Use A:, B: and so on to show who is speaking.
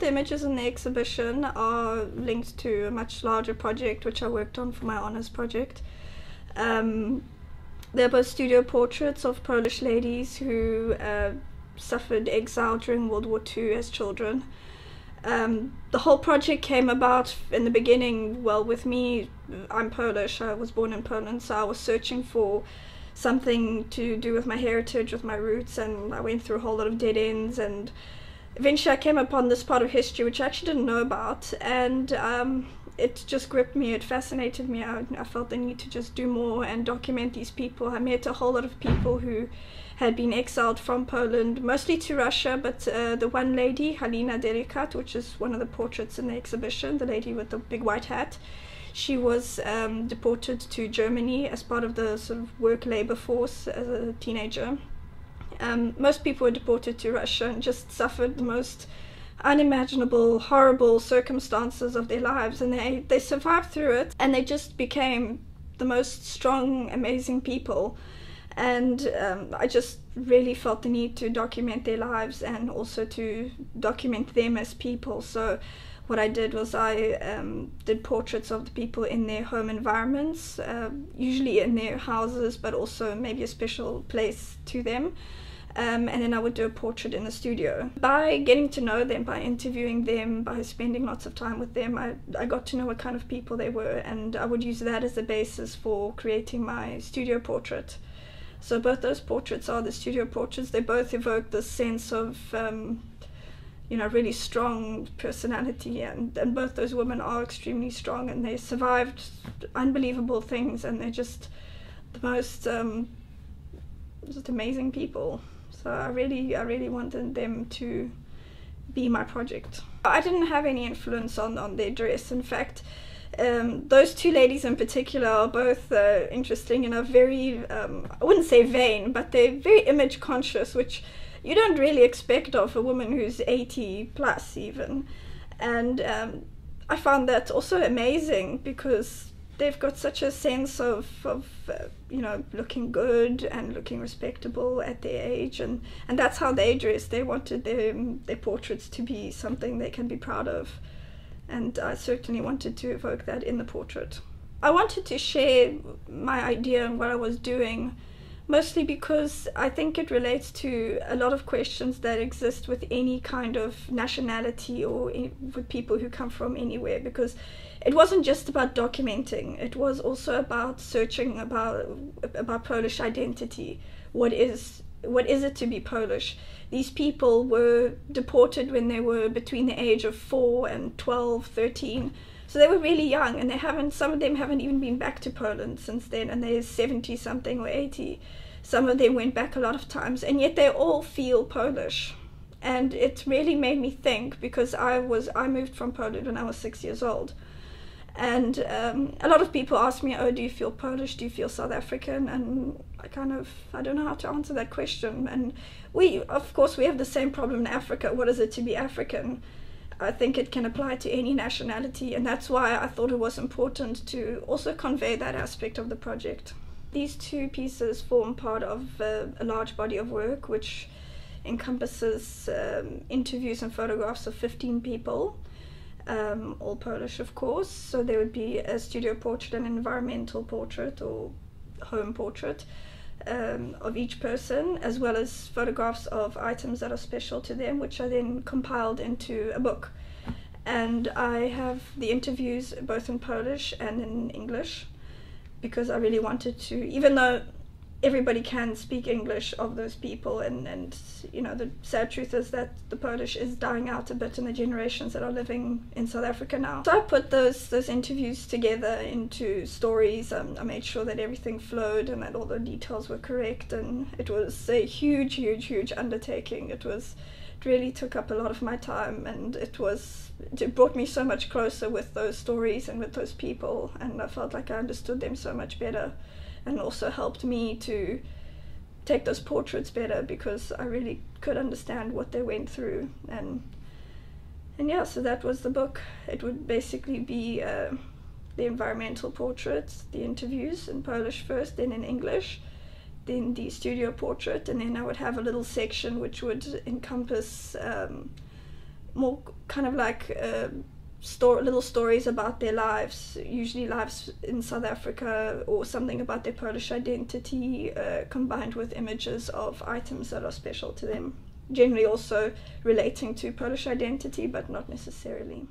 A: the images in the exhibition are linked to a much larger project which I worked on for my honours project. They're both studio portraits of Polish ladies who suffered exile during World War II as children. The whole project came about in the beginning, well, with me, I'm Polish, I was born in Poland, so I was searching for something to do with my heritage, with my roots, and I went through a whole lot of dead ends, and eventually I came upon this part of history which I actually didn't know about, and it just gripped me, it fascinated me. I felt the need to just do more and document these people. I met a whole lot of people who had been exiled from Poland, mostly to Russia, but the one lady, Halina Delikat, which is one of the portraits in the exhibition, the lady with the big white hat, she was deported to Germany as part of the sort of work labor force as a teenager. Most people were deported to Russia and just suffered the most unimaginable, horrible circumstances of their lives, and they survived through it, and they just became the most strong, amazing people. And I just really felt the need to document their lives and also to document them as people. So what I did was I did portraits of the people in their home environments, usually in their houses, but also maybe a special place to them. And then I would do a portrait in the studio. By getting to know them, by interviewing them, by spending lots of time with them, I got to know what kind of people they were, and I would use that as the basis for creating my studio portrait. So both those portraits are the studio portraits. They both evoke this sense of, you know, really strong personality, and both those women are extremely strong, and they survived unbelievable things, and they're just the most just amazing people. So I really wanted them to be my project. I didn't have any influence on their dress. In fact, those two ladies in particular are both interesting and are very, I wouldn't say vain, but they're very image conscious, which you don't really expect of a woman who's 80 plus even. And I found that also amazing because they've got such a sense of you know, looking good and looking respectable at their age, and that's how they dress. They wanted their portraits to be something they can be proud of, and I certainly wanted to evoke that in the portrait. I wanted to share my idea and what I was doing, mostly because I think it relates to a lot of questions that exist with any kind of nationality or with people who come from anywhere, because it wasn't just about documenting, it was also about searching about Polish identity. What is it to be Polish? These people were deported when they were between the age of 4 and 12, 13. So they were really young, and some of them haven't even been back to Poland since then, and they're 70 something or 80. Some of them went back a lot of times, and yet they all feel Polish. And it really made me think, because I moved from Poland when I was 6 years old. And a lot of people ask me, oh, do you feel Polish? Do you feel South African? And I don't know how to answer that question. And of course, we have the same problem in Africa. What is it to be African? I think it can apply to any nationality, and that's why I thought it was important to also convey that aspect of the project. These two pieces form part of a large body of work which encompasses interviews and photographs of 15 people, all Polish of course. So there would be a studio portrait, an environmental portrait or home portrait of each person, as well as photographs of items that are special to them, which are then compiled into a book. And I have the interviews both in Polish and in English, because I really wanted to, even though everybody can speak English of those people, and you know, the sad truth is that the Polish is dying out a bit in the generations that are living in South Africa now. So I put those interviews together into stories. I made sure that everything flowed and that all the details were correct, and it was a huge undertaking. It really took up a lot of my time, and it brought me so much closer with those stories and with those people, and I felt like I understood them so much better, and also helped me to take those portraits better, because I really could understand what they went through. And yeah, so that was the book. It would basically be the environmental portraits, the interviews in Polish first, then in English, then the studio portrait, and then I would have a little section which would encompass more kind of like little stories about their lives, usually lives in South Africa, or something about their Polish identity, combined with images of items that are special to them, generally also relating to Polish identity, but not necessarily.